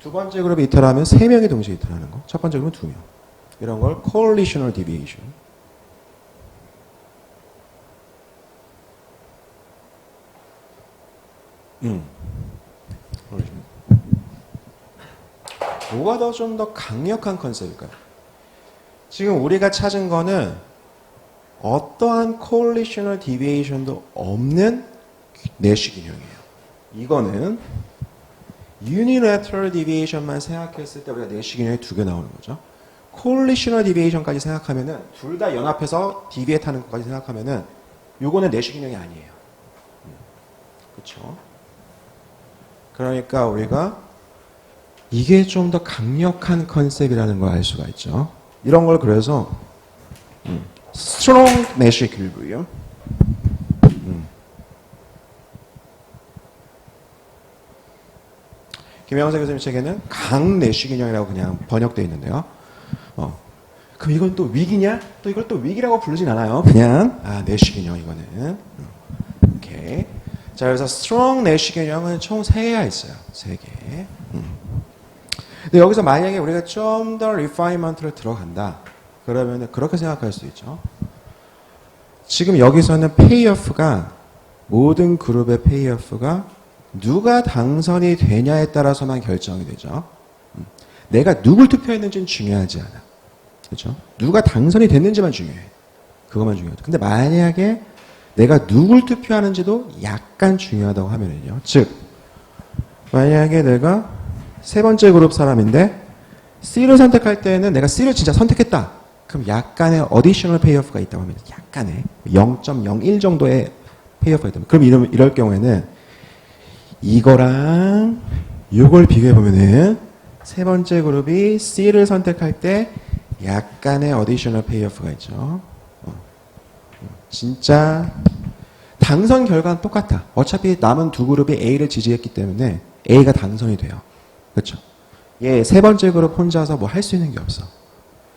두 번째 그룹이 이탈하면 3명이 동시에 이탈하는 거. 첫 번째 그룹은 2명. 이런 걸 coalitional deviation. 뭐가 더 좀 더 강력한 컨셉일까요? 지금 우리가 찾은 거는 어떠한 coalitional deviation도 없는 내시균형이에요. 이거는 unilateral deviation만 생각했을 때 우리가 내시균형이 2개 나오는 거죠. coalitional deviation까지 생각하면은 둘 다 연합해서 deviate 하는 것까지 생각하면은 요거는 내시균형이 아니에요. 그렇죠? 그러니까 우리가 이게 좀 더 강력한 컨셉이라는 걸 알 수가 있죠. 이런 걸 그래서 strong mesh equilibrium. 김영석 교수님 책에는 강 내시균형이라고 그냥 번역되어 있는데요. 그럼 이건 또 위기냐? 또 이걸 또 위기라고 부르진 않아요. 그냥 내시균형 이거는. 오케이. 자, 그래서 strong 내시균형은 총 3개가 있어요. 3개. 근데 여기서 만약에 우리가 좀 더 리파이먼트를 들어간다. 그러면 그렇게 생각할 수 있죠. 지금 여기서는 페이오프가 모든 그룹의 페이오프가 누가 당선이 되냐에 따라서만 결정이 되죠. 내가 누굴 투표했는지는 중요하지 않아. 그렇죠? 누가 당선이 됐는지만 중요해. 그것만 중요하죠. 근데 만약에 내가 누굴 투표하는지도 약간 중요하다고 하면은요. 즉, 만약에 내가 세 번째 그룹 사람인데 C를 선택할 때는 내가 C를 진짜 선택했다. 그럼 약간의 어디셔널 페이오프가 있다고 하면 약간의 0.01 정도의 페이오프가 있다면 그럼 이럴 경우에는 이거랑 이걸 비교해보면은 세 번째 그룹이 C를 선택할 때 약간의 어디셔널 페이오프가 있죠. 진짜 당선 결과는 똑같아. 어차피 남은 두 그룹이 A를 지지했기 때문에 A가 당선이 돼요. 그렇죠? 얘 세 번째 그룹 혼자서 뭐 할 수 있는 게 없어.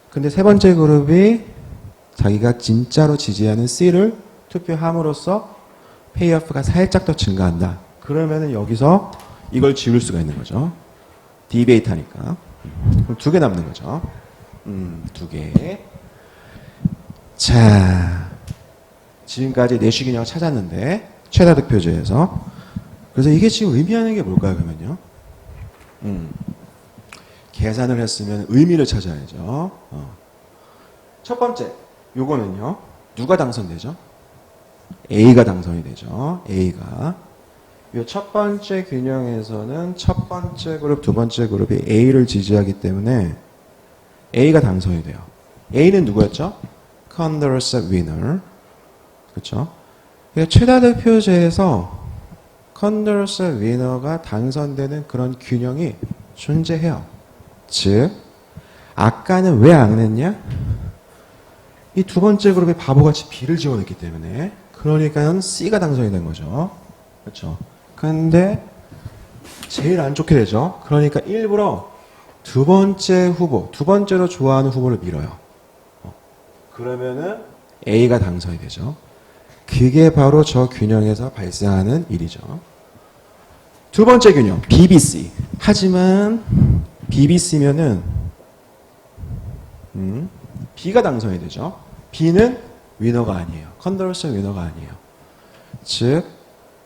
근데 세 번째 그룹이 자기가 진짜로 지지하는 C를 투표함으로써 페이오프가 살짝 더 증가한다. 그러면은 여기서 이걸 지울 수가 있는 거죠. 디베이트 하니까. 그럼 두 개 남는 거죠. 두 개. 자, 지금까지 내시 균형을 찾았는데 최다 득표제에서. 그래서 이게 지금 의미하는 게 뭘까요, 그러면요? 계산을 했으면 의미를 찾아야죠. 첫 번째, 요거는요. 누가 당선되죠? A가 당선이 되죠. A가. 이 첫 번째 균형에서는 첫 번째 그룹, 두 번째 그룹이 A를 지지하기 때문에 A가 당선이 돼요. A는 누구였죠? Condorcet winner. 그렇죠? 최다 득표제에서 Condorcet winner가 당선되는 그런 균형이 존재해요. 즉, 아까는 왜 안 했냐? 이 두 번째 그룹이 바보같이 B를 지원했기 때문에 그러니까 C가 당선이 된 거죠. 그렇죠? 근데 제일 안 좋게 되죠. 그러니까 일부러 두 번째 후보, 두 번째로 좋아하는 후보를 밀어요. 그러면은 A가 당선이 되죠. 그게 바로 저 균형에서 발생하는 일이죠. 두 번째 균형, BBC. 하지만 BBC면은 B가 당선이 되죠. B는 위너가 아니에요. 컨더러스 위너가 아니에요. 즉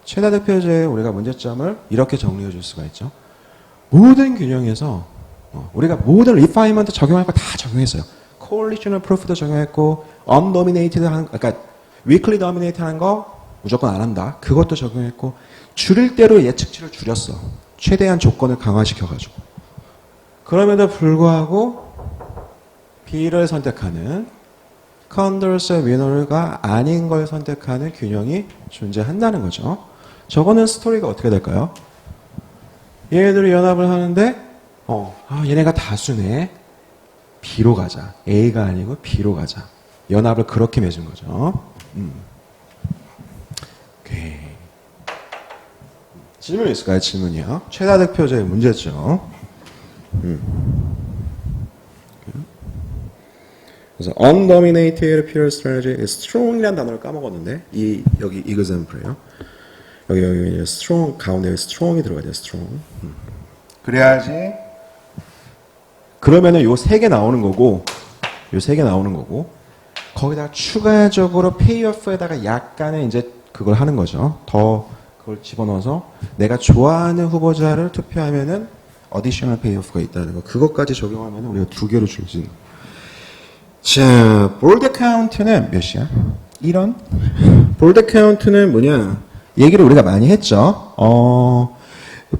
최다 득표제의 우리가 문제점을 이렇게 정리해 줄 수가 있죠. 모든 균형에서 우리가 모든 리파이먼트 적용할 거 다 적용했어요. coalitional proof도 적용했고 undominated 하는 그러니까 weakly dominated 하는 거 무조건 안 한다. 그것도 적용했고 줄일 대로 예측치를 줄였어. 최대한 조건을 강화시켜가지고. 그럼에도 불구하고 B를 선택하는 컨더스 위너가 아닌 걸 선택하는 균형이 존재한다는 거죠. 저거는 스토리가 어떻게 될까요? 얘네들이 연합을 하는데 얘네가 다수네. B로 가자. A가 아니고 B로 가자. 연합을 그렇게 맺은 거죠. 오케이. 질문 있을까요? 질문이요. 최다 득표제의 문제점. 그래서 undominated pure strategy, strong이라는 단어를 까먹었는데 여기 example이에요. 여기 strong 가운데 strong이 들어가야 돼요. strong. 그래야지. 그러면은 요 세 개 나오는 거고, 거기다가 추가적으로 페이오프에다가 약간의 이제 그걸 하는 거죠. 더 그걸 집어넣어서 내가 좋아하는 후보자를 투표하면은 어디셔널 페이오프가 있다는 거. 그것까지 적용하면 우리가 두 개로 줄지. 자, 볼드 카운트는 몇이야? 1원? 볼드 카운트는 뭐냐? 얘기를 우리가 많이 했죠.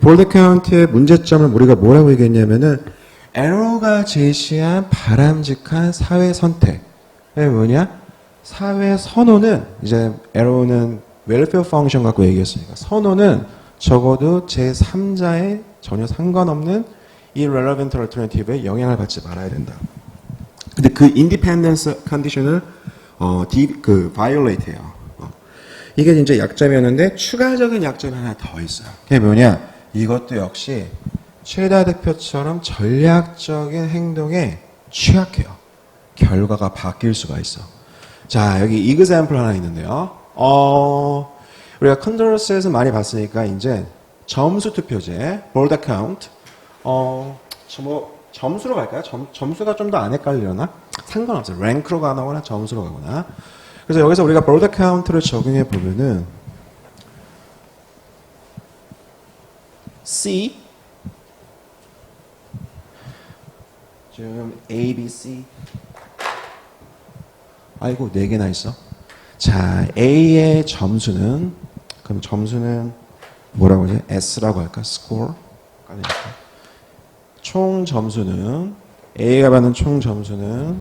볼드 카운트의 문제점을 우리가 뭐라고 얘기했냐면은 에러가 제시한 바람직한 사회 선택. 뭐냐? 사회 선호는 이제 에러는 웰페어 펑션 갖고 얘기했으니까 선호는 적어도 제3자에 전혀 상관없는 irrelevant alternative에 영향을 받지 말아야 된다. 근데 그 인디펜던스 컨디션을 violate 해요. 이게 이제 약점이었는데 추가적인 약점이 하나 더 있어요. 그게 뭐냐? 이것도 역시 최다 득표처럼 전략적인 행동에 취약해요. 결과가 바뀔 수가 있어. 자, 여기 example 하나 있는데요. 우리가 컨더러스에서 많이 봤으니까 이제 점수 투표제, bold count. 점수로 갈까요? 점수가 좀 더 안 헷갈리려나? 상관없어요. 랭크로 가거나 점수로 가거나. 그래서 여기서 우리가 bold count를 적용해 보면은 C 지금 A, B, C 아이고 4개나 있어. 자, A의 점수는 그럼 점수는 뭐라고 하지? S라고 할까? score 총 점수는 A가 받는 총 점수는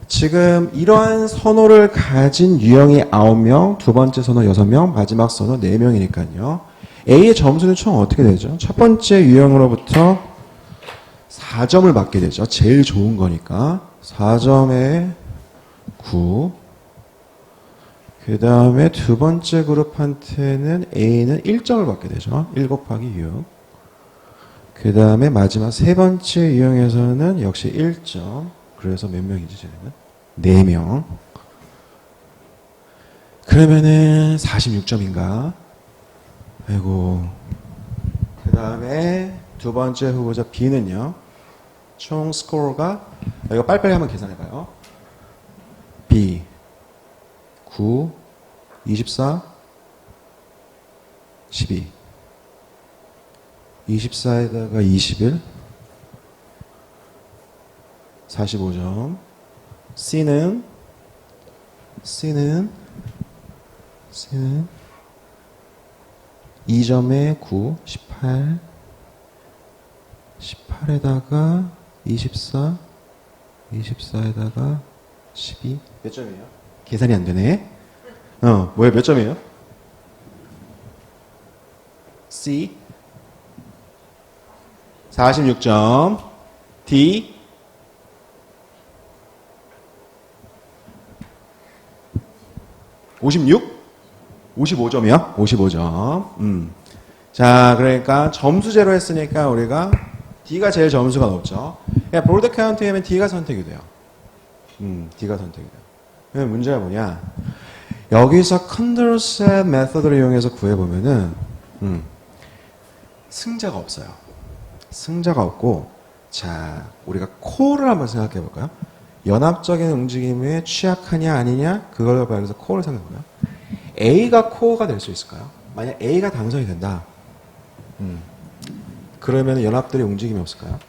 지금 이러한 선호를 가진 유형이 9명, 두 번째 선호 6명, 마지막 선호 4명이니까요. A의 점수는 총 어떻게 되죠? 첫 번째 유형으로부터 4점을 받게 되죠. 제일 좋은 거니까. 4점에 9. 그 다음에 두 번째 그룹한테는 A는 1점을 받게 되죠. 1 곱하기 6. 그 다음에 마지막 세 번째 유형에서는 역시 1점. 그래서 몇 명이지, 쟤는? 4명. 그러면은 46점인가? 아이고. 그 다음에 두 번째 후보자 B는요. 총 스코어가, 이거 빨리빨리 한번 계산해봐요. B 9, 24, 12. 24에다가 21, 45점. C는 2점에 9, 18, 18에다가 24, 24에다가 12. 몇 점이에요? 계산이 안 되네. 뭐야, 몇 점이에요? C 46점. D 56? 55점이요? 55점. 자, 그러니까 점수제로 했으니까 우리가 D가 제일 점수가 높죠. 그러니까 브로드 카운트하면 D가 선택이 돼요. D가 선택이 돼요. 그러면 문제가 뭐냐? 여기서 컨드로셋 메서드를 이용해서 구해보면은 승자가 없어요. 승자가 없고, 자, 우리가 코어를 한번 생각해 볼까요? 연합적인 움직임에 취약하냐 아니냐 그걸 봐서 코어를 생각해 볼까요? A가 코어가 될 수 있을까요? 만약 A가 당선이 된다. 그러면 연합들의 움직임이 없을까요?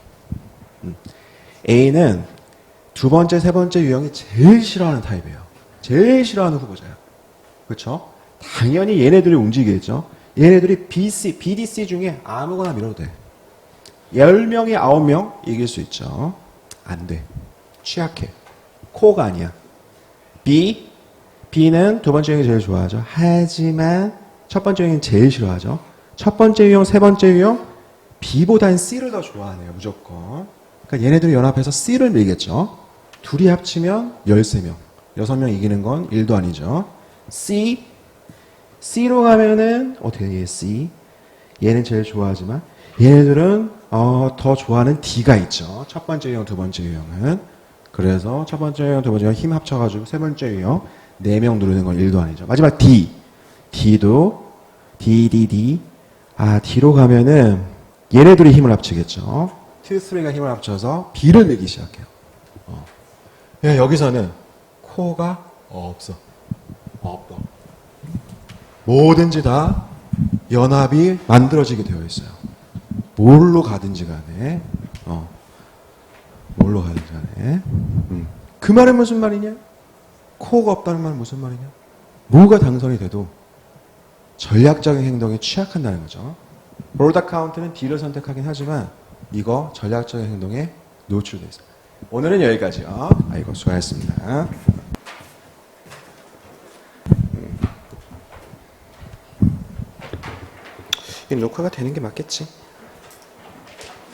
A는 두 번째, 세 번째 유형이 제일 싫어하는 타입이에요. 제일 싫어하는 후보자예요. 그렇죠? 당연히 얘네들이 움직이겠죠. 얘네들이 BDC 중에 아무거나 밀어도 돼. 10명이 9명 이길 수 있죠. 안 돼. 취약해. 코어가 아니야. B는 두 번째 유형이 제일 좋아하죠. 하지만 첫 번째 유형이 제일 싫어하죠. 첫 번째 유형, 세 번째 유형 B보단 C를 더 좋아하네요. 무조건. 그러니까 얘네들이 연합해서 C를 밀겠죠. 둘이 합치면 13명. 6명 이기는 건 1도 아니죠. C로 가면은 어떻게 해? C. 얘는 제일 좋아하지만 얘네들은 더 좋아하는 D가 있죠. 첫 번째 유형, 두 번째 유형은. 그래서 첫 번째 유형, 두 번째 유형 힘 합쳐가지고 세 번째 유형 4명 누르는 건 1도 아니죠. 마지막 D도 D. D로 가면은 얘네들이 힘을 합치겠죠. 2, 3가 힘을 합쳐서 B를 내기 시작해요. 여기서는 코어가 없어. 없다. 뭐든지 다 연합이 만들어지게 되어 있어요. 뭘로 가든지 간에. 뭘로 가든지 간에. 그 말은 무슨 말이냐? 코어가 없다는 말은 무슨 말이냐? 뭐가 당선이 돼도 전략적인 행동에 취약한다는 거죠. 브로드 카운트는 D를 선택하긴 하지만 이거 전략적인 행동에 노출돼 있어요. 오늘은 여기까지요. 아이고 수고하셨습니다. 이 녹화가 되는 게 맞겠지?